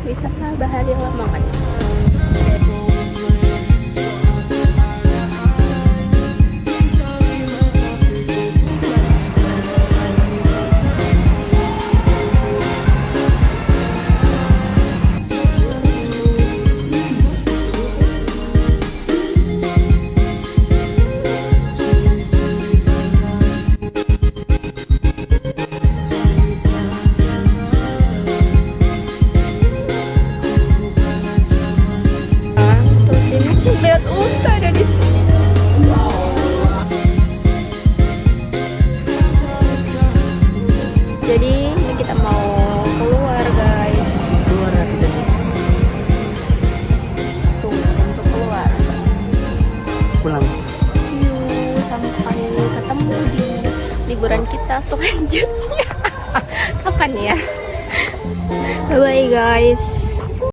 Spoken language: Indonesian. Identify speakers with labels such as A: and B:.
A: wisata Bahari Lamongan. Lihat unta ada di sini. Jadi ini kita mau keluar guys.
B: Keluar ya kita nih.
A: Tuh untuk keluar.
B: Pulang.
A: Yuk sampai ketemu di liburan kita selanjutnya. Kapan ya? Bye bye guys.